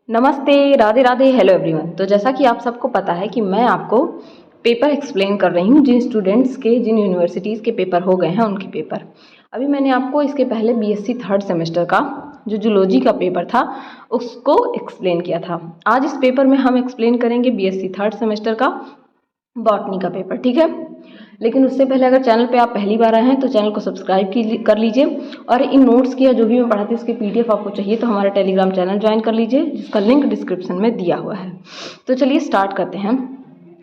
नमस्ते, Radhe Radhe, hello everyone. तो जैसा कि आप सबको पता है कि मैं आपको पेपर एक्सप्लेन कर रही हूँ, जिन स्टूडेंट्स के जिन यूनिवर्सिटीज़ के पेपर हो गए हैं उनके पेपर। अभी मैंने आपको इसके पहले बीएससी थर्ड सेमेस्टर का जो जूलॉजी का पेपर था उसको एक्सप्लेन किया था। आज इस पेपर में हम एक्सप्लेन करेंगे बीएससी थर्ड सेमेस्टर का बॉटनी का पेपर, ठीक है। लेकिन उससे पहले अगर चैनल पे आप पहली बार आए हैं तो चैनल को सब्सक्राइब कर लीजिए, और इन नोट्स की या जो भी मैं पढ़ाती हूँ उसकी पीडीएफ आपको चाहिए तो हमारा टेलीग्राम चैनल ज्वाइन कर लीजिए, जिसका लिंक डिस्क्रिप्शन में दिया हुआ है। तो चलिए स्टार्ट करते हैं,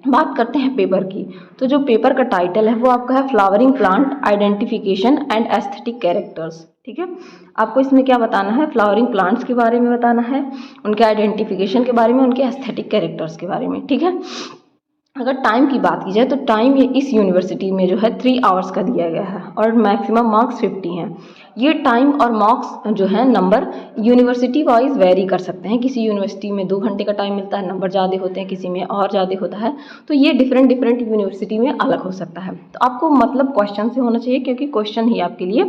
बात करते हैं पेपर की। तो जो पेपर का टाइटल है वो आपका है flowering plant identification and aesthetic characters, ठीक है। आपको इसमें क्या बताना है, फ्लावरिंग प्लांट्स के बारे में बताना है, उनके आइडेंटिफिकेशन के बारे में, उनके एस्थेटिक कैरेक्टर्स के बारे में, ठीक है। अगर टाइम की बात की जाए तो टाइम ये इस यूनिवर्सिटी में जो है 3 आवर्स का दिया गया है और मैक्सिमम मार्क्स 50 हैं। ये टाइम और मार्क्स जो है नंबर यूनिवर्सिटी वाइज वेरी कर सकते हैं। किसी यूनिवर्सिटी में 2 घंटे का टाइम मिलता है, नंबर ज़्यादा होते हैं, किसी में और ज़्यादा होता है। तो ये डिफरेंट यूनिवर्सिटी में अलग हो सकता है। तो आपको मतलब क्वेश्चन से होना चाहिए, क्योंकि क्वेश्चन ही आपके लिए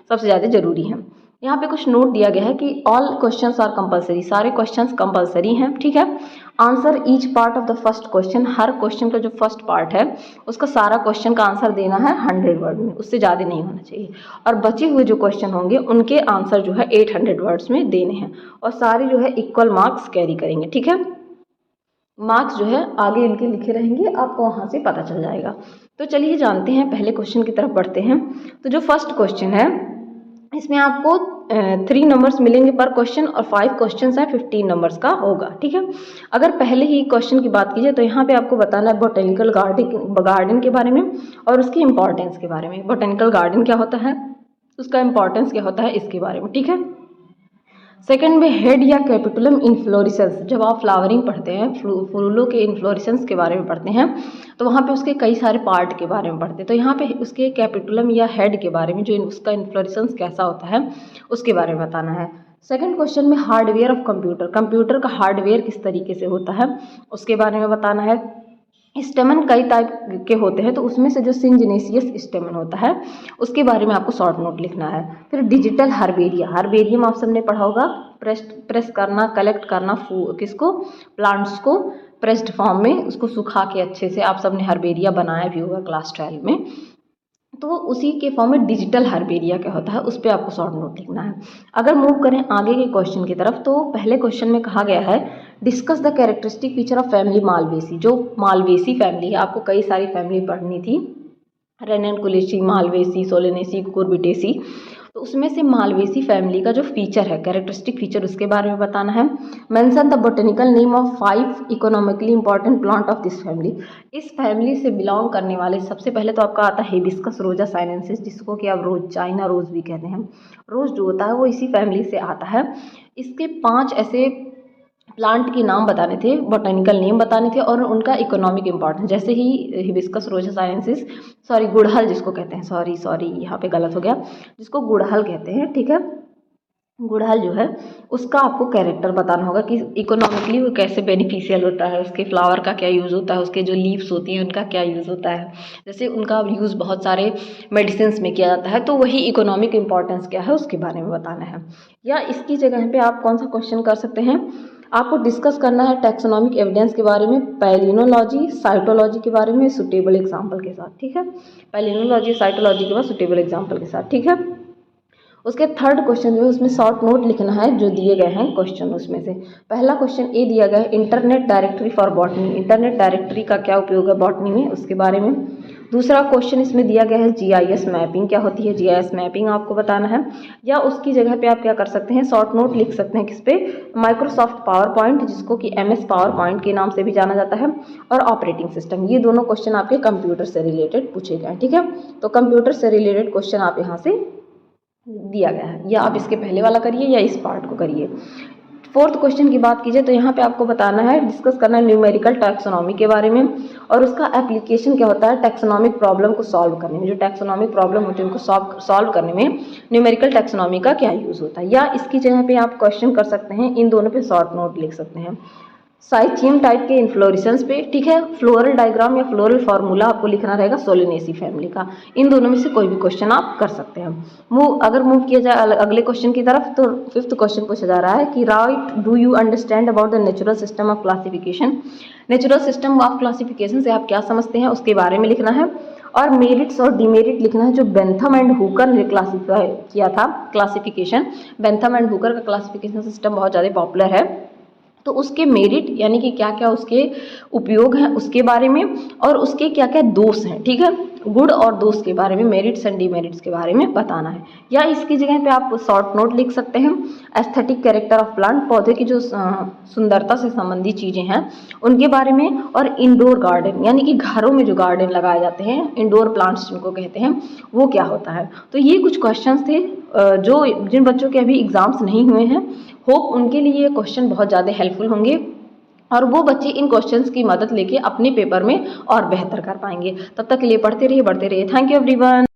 सबसे ज़्यादा ज़रूरी है। यहाँ पे कुछ नोट दिया गया है कि ऑल क्वेश्चंस आर कंपलसरी, सारे क्वेश्चंस कंपलसरी हैं, ठीक है। Answer each part of the first question, her question का जो फर्स्ट पार्ट है उसका सारा क्वेश्चन का आंसर देना है 100 वर्ड में, उससे ज़्यादा नहीं होना चाहिए। और बचे हुए जो क्वेश्चन होंगे उनके आंसर जो है 800 वर्ड्स में देने हैं, और सारे जो है इक्वल मार्क्स कैरी करेंगे, ठीक है। मार्क्स जो है आगे इनके लिखे रहेंगे, आपको वहाँ से पता चल जाएगा। तो चलिए जानते हैं, पहले क्वेश्चन की तरफ बढ़ते हैं। तो जो फर्स्ट क्वेश्चन है इसमें आपको 3 नंबर्स मिलेंगे पर क्वेश्चन, और 5 क्वेश्चन है, 15 नंबर्स का होगा, ठीक है। अगर पहले ही क्वेश्चन की बात की जाए तो यहाँ पे आपको बताना है बोटेनिकल गार्डन के बारे में और उसकी इंपॉर्टेंस के बारे में। बोटेनिकल गार्डन क्या होता है, उसका इंपॉर्टेंस क्या होता है, इसके बारे में, ठीक है। सेकंड में हेड या कैपिटुलम इन्फ्लोरेसेंस, जब आप फ्लावरिंग पढ़ते हैं, फूलों के इन्फ्लोरेसेंस के बारे में पढ़ते हैं तो वहाँ पे उसके कई सारे पार्ट के बारे में पढ़ते हैं। तो यहाँ पे उसके कैपिटुलम या हेड के बारे में, जो उसका इन्फ्लोरेसेंस कैसा होता है उसके बारे में बताना है। सेकंड क्वेश्चन में हार्डवेयर ऑफ कंप्यूटर, कंप्यूटर का हार्डवेयर किस तरीके से होता है उसके बारे में बताना है। स्टेमन कई टाइप के होते हैं, तो उसमें से जो सिंजिनेसियस स्टेमन होता है उसके बारे में आपको शॉर्ट नोट लिखना है। फिर डिजिटल हर्बेरिया, हर्बेरियम आप सबने पढ़ा होगा, प्रेस करना, कलेक्ट करना, किसको, प्लांट्स को प्रेस्ड फॉर्म में उसको सुखा के अच्छे से, आप सबने हर्बेरिया बनाया भी होगा क्लास 12 में, तो उसी के फॉर्म में डिजिटल हर्बेरिया क्या होता है उस पर आपको शॉर्ट नोट लिखना है। अगर मूव करें आगे के क्वेश्चन की तरफ, तो पहले क्वेश्चन में कहा गया है discuss the characteristic feature of family Malvaceae. जो मालवेसी फैमिली है, आपको कई सारी फैमिली पढ़नी थी, रेननकुलेसी, मालवेसी, सोलेनेसी, कुकुरबिटेसी, तो उसमें से मालवेसी फैमिली का जो फीचर है, कैरेक्टरिस्टिक फीचर, उसके बारे में बताना है। Mention the botanical name of 5 economically important plant of this family. इस फैमिली से बिलोंग करने वाले सबसे पहले तो आपका आता है हिबिस्कस रोजा साइनेंसिस, जिसको कि आप रोज, चाइना रोज भी कहते हैं। रोज जो होता है वो इसी फैमिली से आता है। इसके 5 ऐसे प्लांट के नाम बताने थे, बोटेनिकल नेम बताने थे, और उनका इकोनॉमिक इंपॉर्टेंस, जैसे ही हिबिस्कस रोजा साइनेंसिस, सॉरी गुड़हल जिसको कहते हैं, सॉरी यहाँ पे गलत हो गया, जिसको गुड़हल कहते हैं, ठीक है। गुड़हल जो है उसका आपको कैरेक्टर बताना होगा कि इकोनॉमिकली वो कैसे बेनिफिशियल होता है, उसके फ्लावर का क्या यूज़ होता है, उसके जो लीव्स होती हैं उनका क्या यूज़ होता है। जैसे उनका यूज़ बहुत सारे मेडिसिन्स में किया जाता है, तो वही इकोनॉमिक इंपॉर्टेंस क्या है उसके बारे में बताना है। या इसकी जगह पे आप कौन सा क्वेश्चन कर सकते हैं, आपको डिस्कस करना है टैक्सोनॉमिक एविडेंस के बारे में, पैलिनोलॉजी, साइटोलॉजी के बारे में सुटेबल एग्जाम्पल के साथ, ठीक है। पैलिनोलॉजी, साइटोलॉजी के बाद सुटेबल एग्जाम्पल के साथ, ठीक है। उसके थर्ड क्वेश्चन जो है उसमें शॉर्ट नोट लिखना है जो दिए गए हैं क्वेश्चन। उसमें से पहला क्वेश्चन ए दिया गया है internet directory for botany, internet directory का क्या उपयोग है बॉटनी में, उसके बारे में। दूसरा क्वेश्चन इसमें दिया गया है जीआईएस मैपिंग, क्या होती है जीआईएस मैपिंग आपको बताना है। या उसकी जगह पे आप क्या कर सकते हैं, शॉर्ट नोट लिख सकते हैं किस पे, माइक्रोसॉफ्ट पावर पॉइंट, जिसको कि एमएस पावर पॉइंट के नाम से भी जाना जाता है, और ऑपरेटिंग सिस्टम। ये दोनों क्वेश्चन आपके कंप्यूटर से रिलेटेड पूछे गए, ठीक है। तो कंप्यूटर से रिलेटेड क्वेश्चन आप यहाँ से दिया गया है, या आप इसके पहले वाला करिए या इस पार्ट को करिए। फोर्थ क्वेश्चन की बात कीजिए तो यहाँ पे आपको बताना है, डिस्कस करना है न्यूमेरिकल टैक्सोनॉमी के बारे में, और उसका एप्लीकेशन क्या होता है टैक्सोनॉमिक प्रॉब्लम को सॉल्व करने में। जो टैक्सोनॉमिक प्रॉब्लम होती है उनको सॉल्व करने में न्यूमेरिकल टैक्सोनॉमी का क्या यूज़ होता है। या इसकी जगह पे आप क्वेश्चन कर सकते हैं, इन दोनों पे शॉर्ट नोट लिख सकते हैं। साइथियम टाइप के इन्फ्लोरेसेंस पे, ठीक है। फ्लोरल डायग्राम या फ्लोरल फार्मूला आपको लिखना रहेगा सोलेनेसी फैमिली का। इन दोनों में से कोई भी क्वेश्चन आप कर सकते हैं। अगर मूव किया जाए अगले क्वेश्चन की तरफ, तो 5th क्वेश्चन पूछा जा रहा है कि right do you understand about the natural system of classification. Natural system of classification से आप क्या समझते हैं उसके बारे में लिखना है। और मेरिट्स और डिमेरिट लिखना है, जो बेंथम एंड हुकर ने क्लासीफाई किया था क्लासिफिकेशन। बेंथम एंड हुकर का क्लासिफिकेशन सिस्टम बहुत ज़्यादा पॉपुलर है, तो उसके मेरिट यानी कि क्या क्या उसके उपयोग हैं उसके बारे में, और उसके क्या क्या दोष हैं, ठीक है। गुड और दोष के बारे में, मेरिट्स एंड डिमेरिट्स के बारे में बताना है। या इसकी जगह पे आप शॉर्ट नोट लिख सकते हैं, एस्थेटिक कैरेक्टर ऑफ प्लांट, पौधे की जो सुंदरता से संबंधित चीज़ें हैं उनके बारे में। और इंडोर गार्डन यानी कि घरों में जो गार्डन लगाए जाते हैं, इंडोर प्लांट्स जिनको कहते हैं, वो क्या होता है। तो ये कुछ क्वेश्चंस थे जो जिन बच्चों के अभी एग्जाम्स नहीं हुए हैं, होप उनके लिए ये क्वेश्चन बहुत ज़्यादा हेल्पफुल होंगे और वो बच्चे इन क्वेश्चंस की मदद लेके अपने पेपर में और बेहतर कर पाएंगे। तब तक के लिए पढ़ते रहिए, बढ़ते रहिए। Thank you everyone.